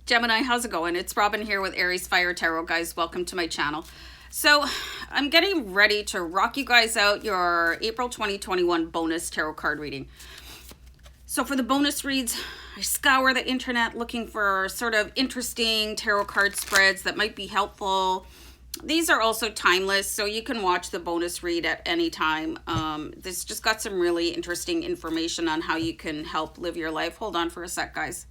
Gemini, how's it going? It's Robin here with AriesFireTarot, guys. Welcome to my channel. So I'm getting ready to rock you guys out your April 2021 bonus tarot card reading. So for the bonus reads, I scour the internet looking for sort of interesting tarot card spreads that might be helpful. These are also timeless, so you can watch the bonus read at any time. This just got some really interesting information on how you can help live your life. Hold on for a sec, guys.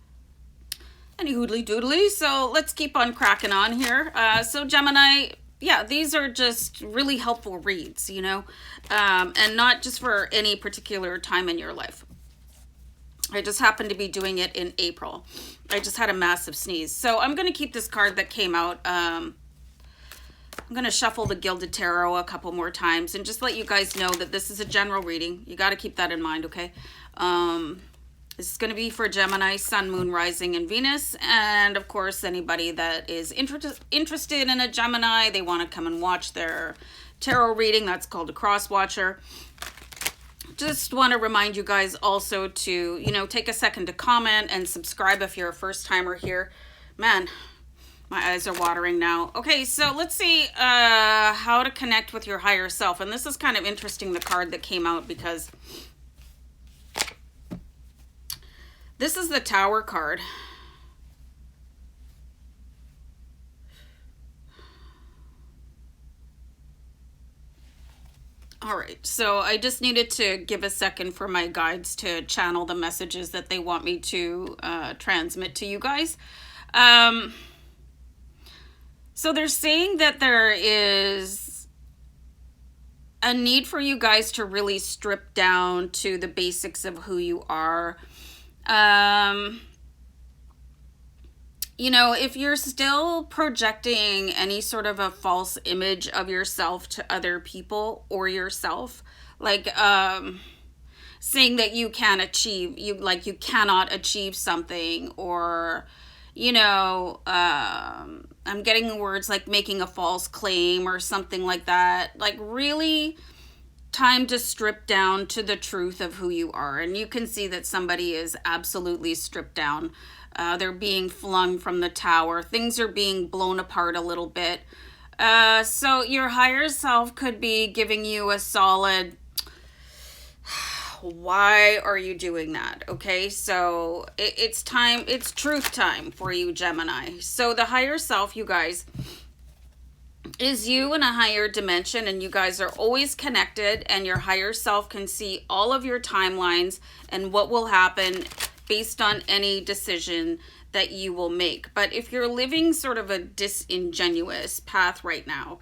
Any hoodly doodly, so let's keep on cracking on here. So Gemini, yeah, these are just really helpful reads, you know, and not just for any particular time in your life. I just happened to be doing it in April. I just had a massive sneeze. So I'm going to keep this card that came out. I'm going to shuffle the Gilded Tarot a couple more times and just let you guys know that this is a general reading. You got to keep that in mind, okay? This is going to be for Gemini, Sun, Moon, Rising, and Venus. And, of course, anybody that is interested in a Gemini, they want to come and watch their tarot reading. That's called a cross-watcher. Just want to remind you guys also to, you know, take a second to comment and subscribe if you're a first-timer here. Man, my eyes are watering now. Okay, so let's see how to connect with your higher self. And this is kind of interesting, the card that came out, because this is the Tower card. All right, so I just needed to give a second for my guides to channel the messages that they want me to transmit to you guys. So they're saying that there is a need for you guys to really strip down to the basics of who you are. You know, if you're still projecting any sort of a false image of yourself to other people or yourself, like saying that you can't achieve, you cannot achieve something, or, you know, I'm getting words like making a false claim or something like that. Like, really time to strip down to the truth of who you are. And you can see that somebody is absolutely stripped down. They're being flung from the tower. Things are being blown apart a little bit. So your higher self could be giving you a solid, why are you doing that? Okay, so it's time, it's truth time for you, Gemini. So the higher self, you guys, is you in a higher dimension, and you guys are always connected, and your higher self can see all of your timelines and what will happen based on any decision that you will make. But if you're living sort of a disingenuous path right now,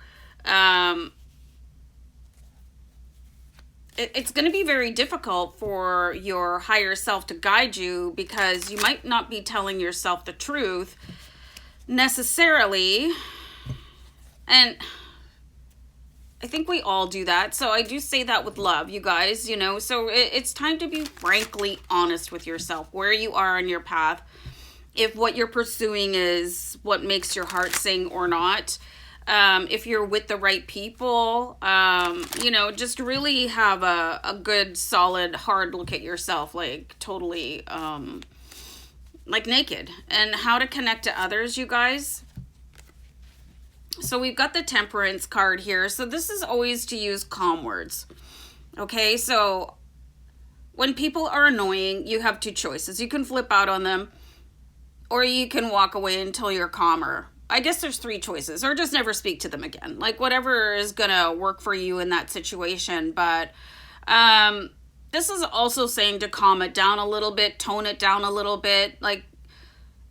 it's going to be very difficult for your higher self to guide you, because you might not be telling yourself the truth necessarily. And I think we all do that. So I do say that with love, you guys, you know. So it's time to be frankly honest with yourself, where you are on your path, if what you're pursuing is what makes your heart sing or not. If you're with the right people, you know, just really have a good, solid, hard look at yourself, like totally, like naked. And how to connect to others, you guys. So we've got the Temperance card here. So this is always to use calm words. Okay, so when people are annoying, you have two choices. You can flip out on them, or you can walk away until you're calmer. I guess there's three choices, or just never speak to them again. Like, whatever is gonna work for you in that situation. But this is also saying to calm it down a little bit, tone it down a little bit. Like,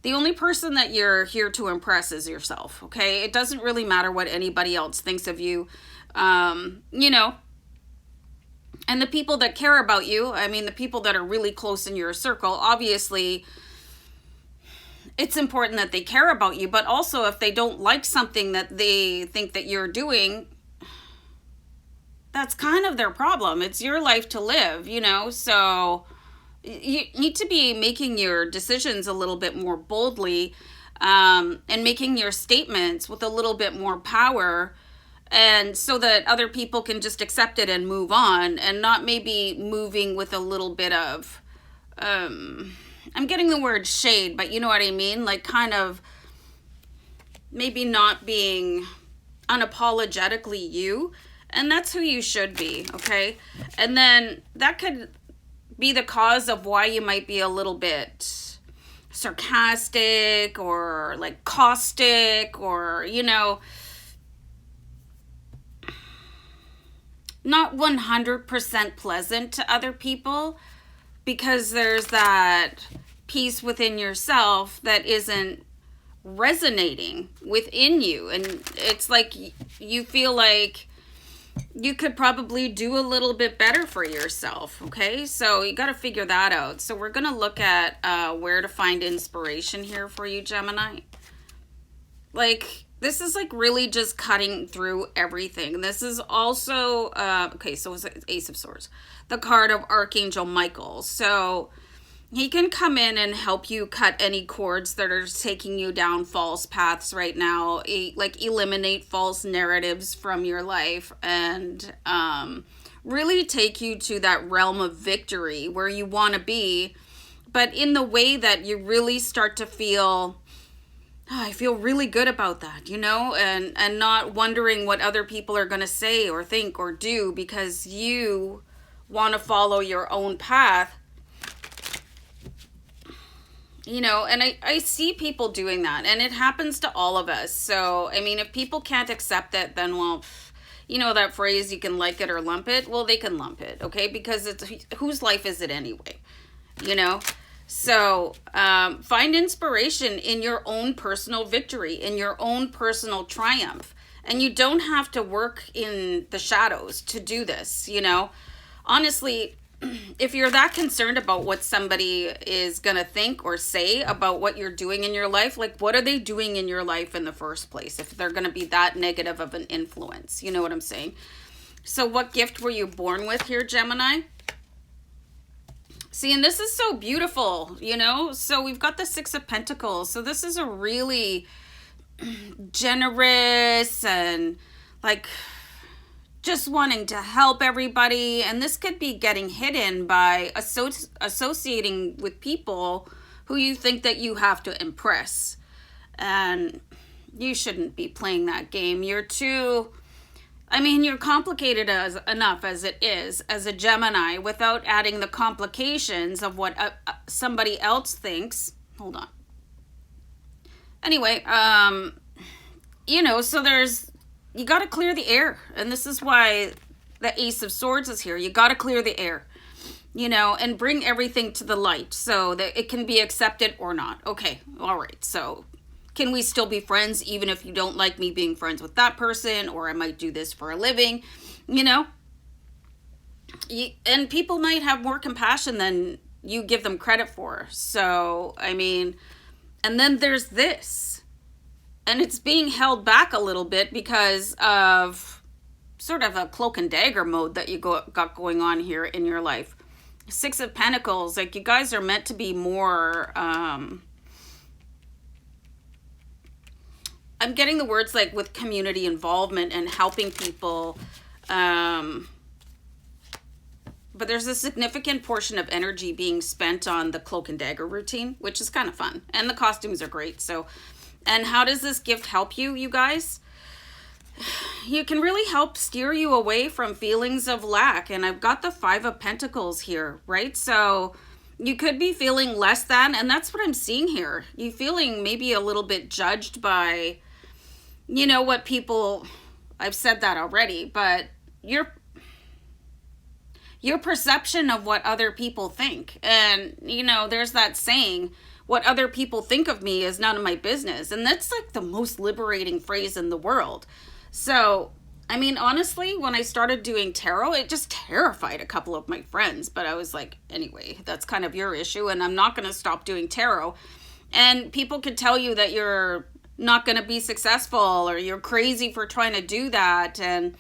the only person that you're here to impress is yourself, okay? It doesn't really matter what anybody else thinks of you, you know. And the people that care about you, I mean, the people that are really close in your circle, obviously, it's important that they care about you. But also, if they don't like something that they think that you're doing, that's kind of their problem. It's your life to live, you know, so you need to be making your decisions a little bit more boldly, and making your statements with a little bit more power, and so that other people can just accept it and move on, and not maybe moving with a little bit of I'm getting the word shade, but you know what I mean? Like kind of maybe not being unapologetically you. And that's who you should be, okay? And then that could be the cause of why you might be a little bit sarcastic or like caustic or, you know, not 100% pleasant to other people, because there's that piece within yourself that isn't resonating within you. And it's like you feel like you could probably do a little bit better for yourself, okay? So you got to figure that out. So we're going to look at where to find inspiration here for you, Gemini. Like, this is like really just cutting through everything. This is also, okay, so it's Ace of Swords, the card of Archangel Michael. So he can come in and help you cut any cords that are taking you down false paths right now. Like eliminate false narratives from your life and really take you to that realm of victory where you want to be, but in the way that you really start to feel, oh, I feel really good about that, you know, and not wondering what other people are going to say or think or do, because you want to follow your own path. You know, and I see people doing that, and it happens to all of us. So, I mean, if people can't accept it, then, well, you know that phrase, you can like it or lump it. Well, they can lump it, okay? Because it's whose life is it anyway, you know? So, find inspiration in your own personal victory, in your own personal triumph. And you don't have to work in the shadows to do this, you know? Honestly, if you're that concerned about what somebody is going to think or say about what you're doing in your life, like what are they doing in your life in the first place if they're going to be that negative of an influence? You know what I'm saying? So what gift were you born with here, Gemini? See, and this is so beautiful, you know? So we've got the Six of Pentacles. So this is a really generous and like just wanting to help everybody. And this could be getting hidden by associating with people who you think that you have to impress. And you shouldn't be playing that game. You're too, I mean, you're complicated enough as it is as a Gemini without adding the complications of what somebody else thinks. Hold on. Anyway, you know, so you got to clear the air. And this is why the Ace of Swords is here. You got to clear the air, you know, and bring everything to the light so that it can be accepted or not. Okay. All right. So can we still be friends even if you don't like me being friends with that person, or I might do this for a living, you know? And people might have more compassion than you give them credit for. So, I mean, and then there's this. And it's being held back a little bit because of sort of a cloak and dagger mode that you got going on here in your life. Six of Pentacles, like you guys are meant to be more, I'm getting the words like with community involvement and helping people. But there's a significant portion of energy being spent on the cloak and dagger routine, which is kind of fun. And the costumes are great. So, and how does this gift help you, you guys? You can really help steer you away from feelings of lack. And I've got the Five of Pentacles here, right? So you could be feeling less than, and that's what I'm seeing here. You feeling maybe a little bit judged by, you know, what people, I've said that already, but your perception of what other people think. And, you know, there's that saying, what other people think of me is none of my business. And that's like the most liberating phrase in the world. So, I mean, honestly, when I started doing tarot, it just terrified a couple of my friends. But I was like, anyway, that's kind of your issue. And I'm not going to stop doing tarot. And people could tell you that you're not going to be successful or you're crazy for trying to do that. And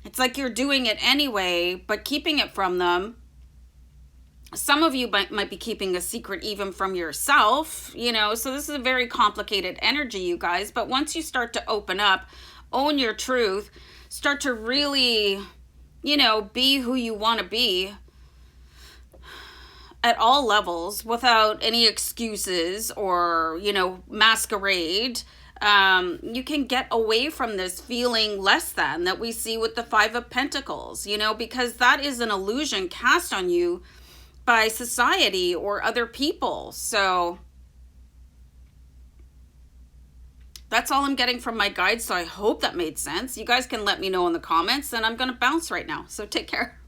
it's like you're doing it anyway, but keeping it from them. Some of you might be keeping a secret even from yourself, you know, so this is a very complicated energy, you guys. But once you start to open up, own your truth, start to really, you know, be who you want to be, at all levels without any excuses or, you know, masquerade. You can get away from this feeling less than that we see with the Five of Pentacles, you know, because that is an illusion cast on you by society or other people. So that's all I'm getting from my guide. So I hope that made sense. You guys can let me know in the comments, and I'm going to bounce right now. So take care.